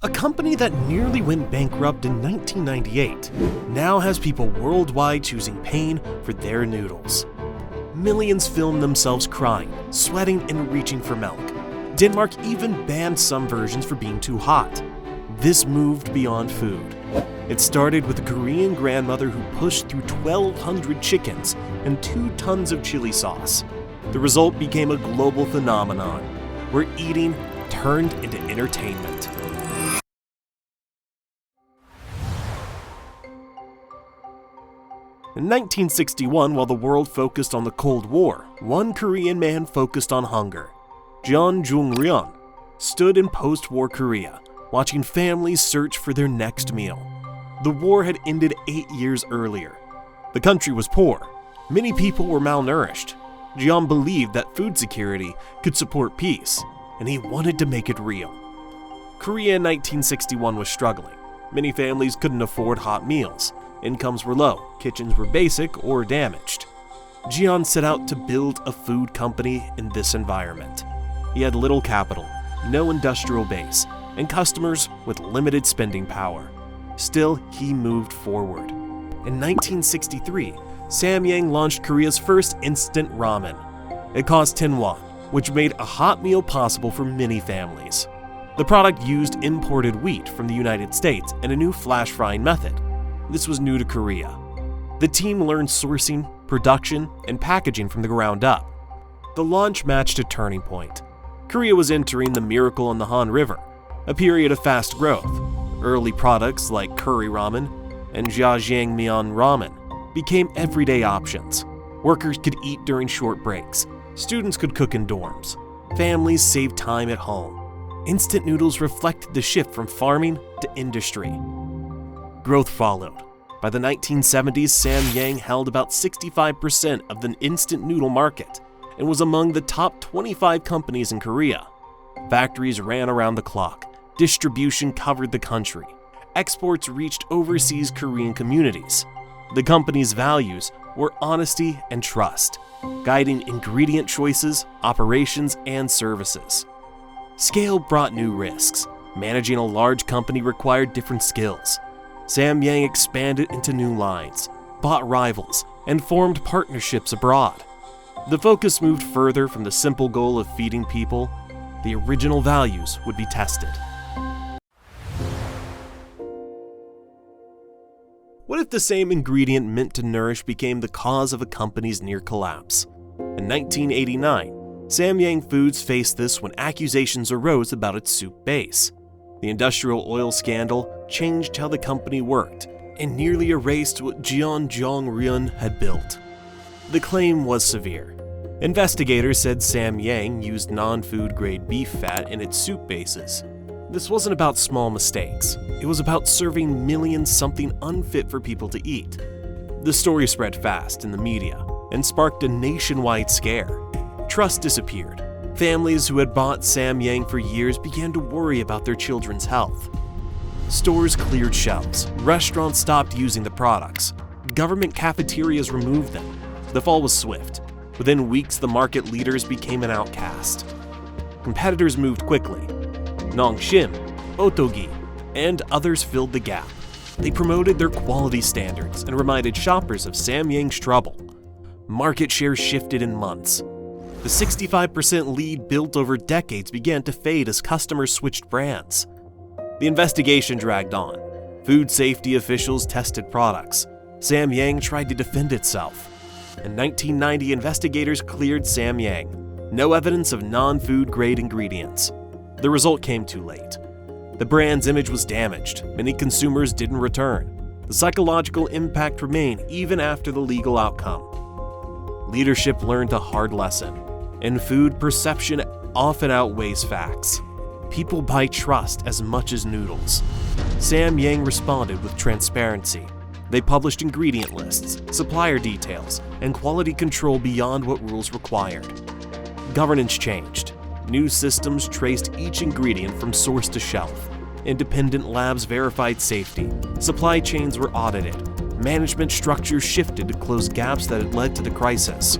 A company that nearly went bankrupt in 1998 now has people worldwide choosing pain for their noodles. Millions film themselves crying, sweating, and reaching for milk. Denmark even banned some versions for being too hot. This moved beyond food. It started with a Korean grandmother who pushed through 1,200 chickens and 2 tons of chili sauce. The result became a global phenomenon, where eating turned into entertainment. In 1961, while the world focused on the Cold War, one Korean man focused on hunger. Jeon Jung-ryun stood in post-war Korea, watching families search for their next meal. The war had ended 8 years earlier. The country was poor. Many people were malnourished. Jeon believed that food security could support peace, and he wanted to make it real. Korea in 1961 was struggling. Many families couldn't afford hot meals. Incomes were low, kitchens were basic or damaged. Jeon set out to build a food company in this environment. He had little capital, no industrial base, and customers with limited spending power. Still, he moved forward. In 1963, Samyang launched Korea's first instant ramen. It cost 10 won, which made a hot meal possible for many families. The product used imported wheat from the United States and a new flash frying method. This was new to Korea. The team learned sourcing, production, and packaging from the ground up. The launch matched a turning point. Korea was entering the Miracle on the Han River, a period of fast growth. Early products like curry ramen and jjajangmyeon ramen became everyday options. Workers could eat during short breaks. Students could cook in dorms. Families saved time at home. Instant noodles reflected the shift from farming to industry. Growth followed. By the 1970s, Samyang held about 65% of the instant noodle market and was among the top 25 companies in Korea. Factories ran around the clock. Distribution covered the country. Exports reached overseas Korean communities. The company's values were honesty and trust, guiding ingredient choices, operations, and services. Scale brought new risks. Managing a large company required different skills. Samyang expanded into new lines, bought rivals, and formed partnerships abroad. The focus moved further from the simple goal of feeding people. The original values would be tested. What if the same ingredient meant to nourish became the cause of a company's near collapse? In 1989, Samyang Foods faced this when accusations arose about its soup base. The industrial oil scandal changed how the company worked and nearly erased what Jeon Jong-ryun had built. The claim was severe. Investigators said Samyang used non-food grade beef fat in its soup bases. This wasn't about small mistakes. It was about serving millions something unfit for people to eat. The story spread fast in the media and sparked a nationwide scare. Trust disappeared. Families who had bought Samyang for years began to worry about their children's health. Stores cleared shelves. Restaurants stopped using the products. Government cafeterias removed them. The fall was swift. Within weeks, the market leaders became an outcast. Competitors moved quickly. Nongshim, Otogi, and others filled the gap. They promoted their quality standards and reminded shoppers of Samyang's trouble. Market share shifted in months. The 65% lead built over decades began to fade as customers switched brands. The investigation dragged on. Food safety officials tested products. Samyang tried to defend itself. In 1990, investigators cleared Samyang. No evidence of non-food grade ingredients. The result came too late. The brand's image was damaged. Many consumers didn't return. The psychological impact remained even after the legal outcome. Leadership learned a hard lesson. In food, perception often outweighs facts. People buy trust as much as noodles. Samyang responded with transparency. They published ingredient lists, supplier details, and quality control beyond what rules required. Governance changed. New systems traced each ingredient from source to shelf. Independent labs verified safety. Supply chains were audited. Management structures shifted to close gaps that had led to the crisis.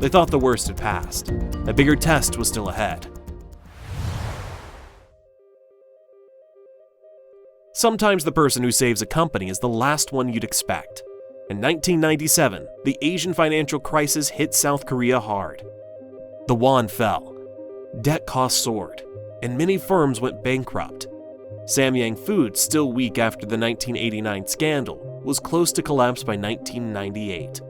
They thought the worst had passed. A bigger test was still ahead. Sometimes the person who saves a company is the last one you'd expect. In 1997, the Asian financial crisis hit South Korea hard. The won fell, debt costs soared, and many firms went bankrupt. Samyang Foods, still weak after the 1989 scandal, was close to collapse by 1998.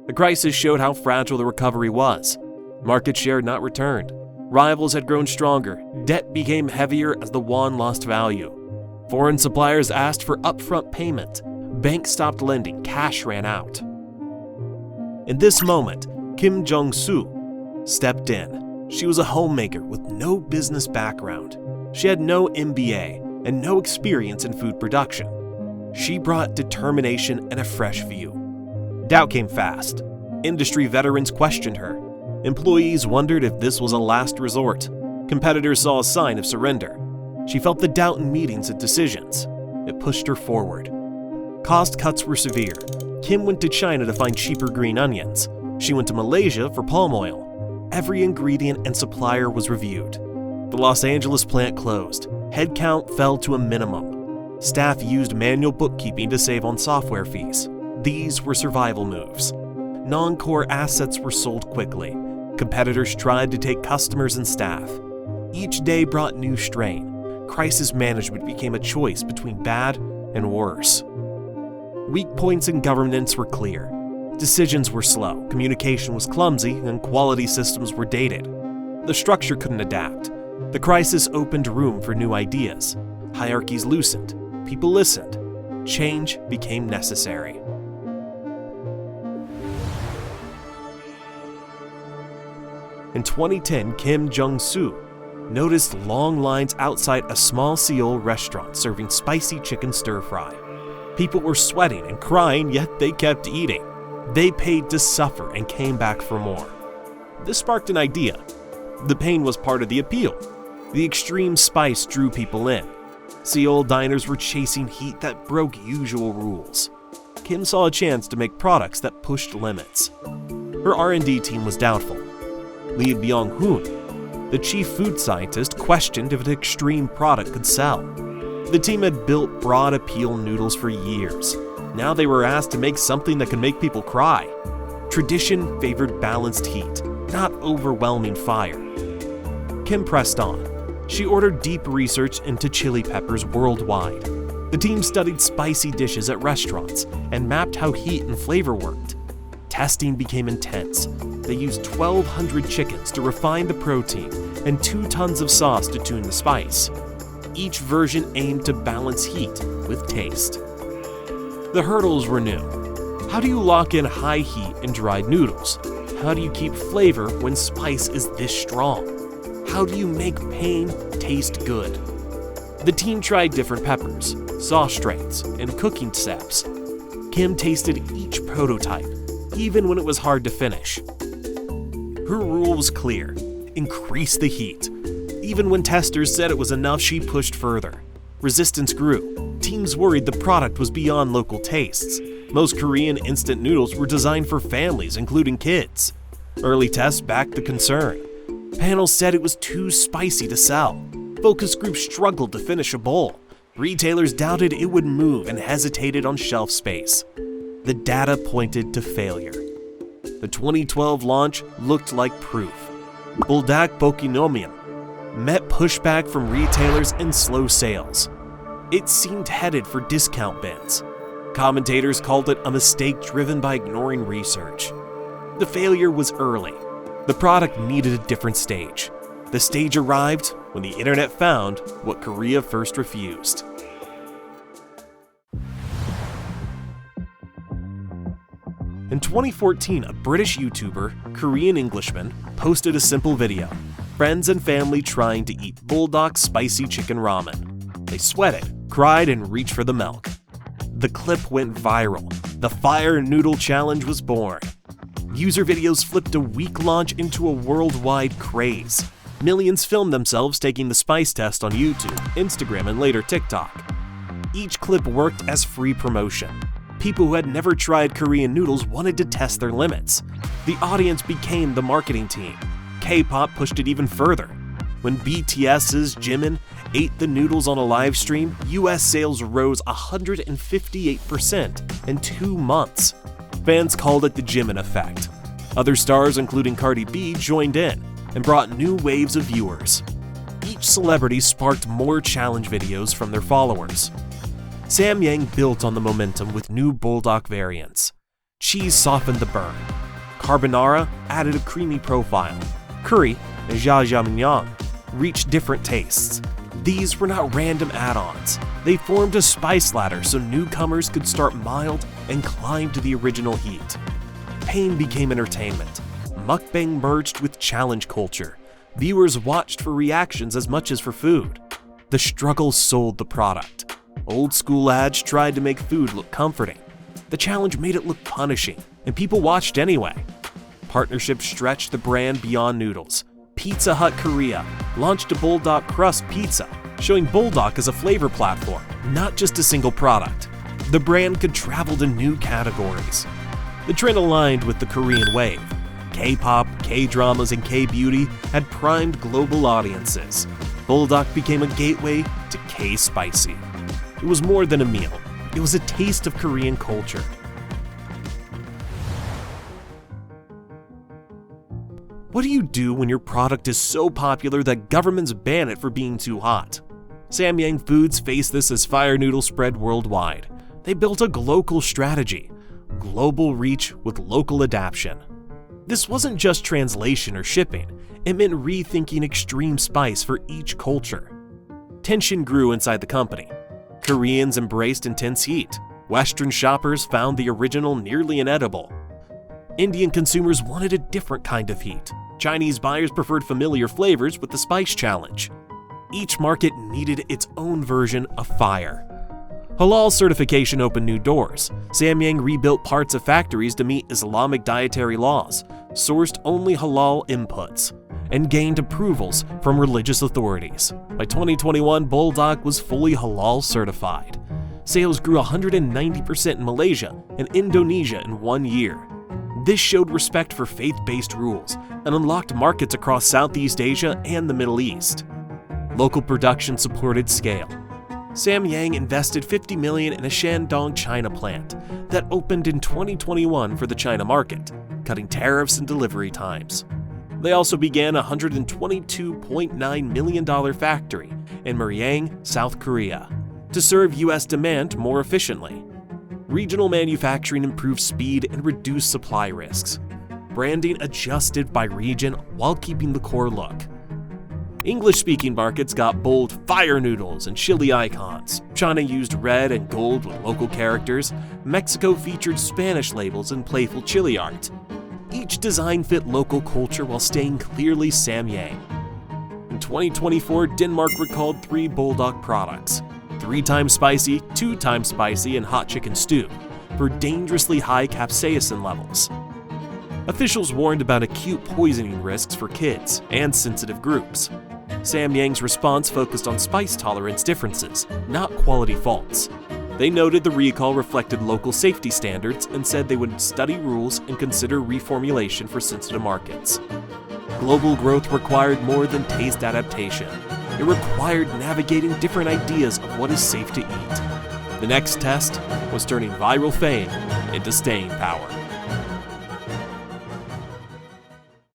The crisis showed how fragile the recovery was. Market share had not returned. Rivals had grown stronger. Debt became heavier as the won lost value. Foreign suppliers asked for upfront payment. Banks stopped lending. Cash ran out. In this moment, Kim Jong-soo stepped in. She was a homemaker with no business background. She had no MBA and no experience in food production. She brought determination and a fresh view. Doubt came fast. Industry veterans questioned her. Employees wondered if this was a last resort. Competitors saw a sign of surrender. She felt the doubt in meetings and decisions. It pushed her forward. Cost cuts were severe. Kim went to China to find cheaper green onions. She went to Malaysia for palm oil. Every ingredient and supplier was reviewed. The Los Angeles plant closed. Headcount fell to a minimum. Staff used manual bookkeeping to save on software fees. These were survival moves. Non-core assets were sold quickly. Competitors tried to take customers and staff. Each day brought new strain. Crisis management became a choice between bad and worse. Weak points in governance were clear. Decisions were slow, communication was clumsy, and quality systems were dated. The structure couldn't adapt. The crisis opened room for new ideas. Hierarchies loosened. People listened. Change became necessary. In 2010, Kim Jong-soo noticed long lines outside a small Seoul restaurant serving spicy chicken stir-fry. People were sweating and crying, yet they kept eating. They paid to suffer and came back for more. This sparked an idea. The pain was part of the appeal. The extreme spice drew people in. Seoul diners were chasing heat that broke usual rules. Kim saw a chance to make products that pushed limits. Her R&D team was doubtful. Lee Byung-hoon, the chief food scientist, questioned if an extreme product could sell. The team had built broad appeal noodles for years. Now they were asked to make something that could make people cry. Tradition favored balanced heat, not overwhelming fire. Kim pressed on. She ordered deep research into chili peppers worldwide. The team studied spicy dishes at restaurants and mapped how heat and flavor worked. Testing became intense. They used 1,200 chickens to refine the protein and 2 tons of sauce to tune the spice. Each version aimed to balance heat with taste. The hurdles were new. How do you lock in high heat in dried noodles? How do you keep flavor when spice is this strong? How do you make pain taste good? The team tried different peppers, sauce strengths, and cooking steps. Kim tasted each prototype, even when it was hard to finish. Her rule was clear: increase the heat. Even when testers said it was enough, she pushed further. Resistance grew. Teams worried the product was beyond local tastes. Most Korean instant noodles were designed for families, including kids. Early tests backed the concern. Panels said it was too spicy to sell. Focus groups struggled to finish a bowl. Retailers doubted it would move and hesitated on shelf space. The data pointed to failure. The 2012 launch looked like proof. Buldak Bokkeummyun met pushback from retailers and slow sales. It seemed headed for discount bins. Commentators called it a mistake driven by ignoring research. The failure was early. The product needed a different stage. The stage arrived when the internet found what Korea first refused. In 2014, a British YouTuber, Korean Englishman, posted a simple video. Friends and family trying to eat Buldak spicy chicken ramen. They sweated, cried, and reached for the milk. The clip went viral. The Fire Noodle Challenge was born. User videos flipped a weak launch into a worldwide craze. Millions filmed themselves taking the spice test on YouTube, Instagram, and later TikTok. Each clip worked as free promotion. People who had never tried Korean noodles wanted to test their limits. The audience became the marketing team. K-pop pushed it even further. When BTS's Jimin ate the noodles on a live stream, US sales rose 158% in 2 months. Fans called it the Jimin effect. Other stars, including Cardi B, joined in and brought new waves of viewers. Each celebrity sparked more challenge videos from their followers. Samyang built on the momentum with new Buldak variants. Cheese softened the burn. Carbonara added a creamy profile. Curry and jjajangmyeon reached different tastes. These were not random add-ons. They formed a spice ladder so newcomers could start mild and climb to the original heat. Pain became entertainment. Mukbang merged with challenge culture. Viewers watched for reactions as much as for food. The struggle sold the product. Old school ads tried to make food look comforting. The challenge made it look punishing, and people watched anyway. Partnerships stretched the brand beyond noodles. Pizza Hut Korea launched a Buldak crust pizza, showing Buldak as a flavor platform, not just a single product. The brand could travel to new categories. The trend aligned with the Korean wave. K-pop, K-dramas, and K-beauty had primed global audiences. Buldak became a gateway to K-spicy. It was more than a meal. It was a taste of Korean culture. What do you do when your product is so popular that governments ban it for being too hot? Samyang Foods faced this as fire noodles spread worldwide. They built a global strategy, global reach with local adaptation. This wasn't just translation or shipping, it meant rethinking extreme spice for each culture. Tension grew inside the company. Koreans embraced intense heat. Western shoppers found the original nearly inedible. Indian consumers wanted a different kind of heat. Chinese buyers preferred familiar flavors with the spice challenge. Each market needed its own version of fire. Halal certification opened new doors. Samyang rebuilt parts of factories to meet Islamic dietary laws, sourced only halal inputs, and gained approvals from religious authorities. By 2021, Buldak was fully halal certified. Sales grew 190% in Malaysia and Indonesia in 1 year. This showed respect for faith-based rules and unlocked markets across Southeast Asia and the Middle East. Local production supported scale. Samyang invested $50 million in a Shandong, China plant that opened in 2021 for the China market, cutting tariffs and delivery times. They also began a $122.9 million factory in Muryang, South Korea, to serve U.S. demand more efficiently. Regional manufacturing improved speed and reduced supply risks. Branding adjusted by region while keeping the core look. English-speaking markets got bold fire noodles and chili icons. China used red and gold with local characters. Mexico featured Spanish labels and playful chili art. Each design fit local culture while staying clearly Samyang. In 2024, Denmark recalled 3 Buldak products: 3 times spicy, 2 times spicy, and hot chicken stew, for dangerously high capsaicin levels. Officials warned about acute poisoning risks for kids and sensitive groups. Samyang's response focused on spice tolerance differences, not quality faults. They noted the recall reflected local safety standards and said they would study rules and consider reformulation for sensitive markets. Global growth required more than taste adaptation. It required navigating different ideas of what is safe to eat. The next test was turning viral fame into staying power.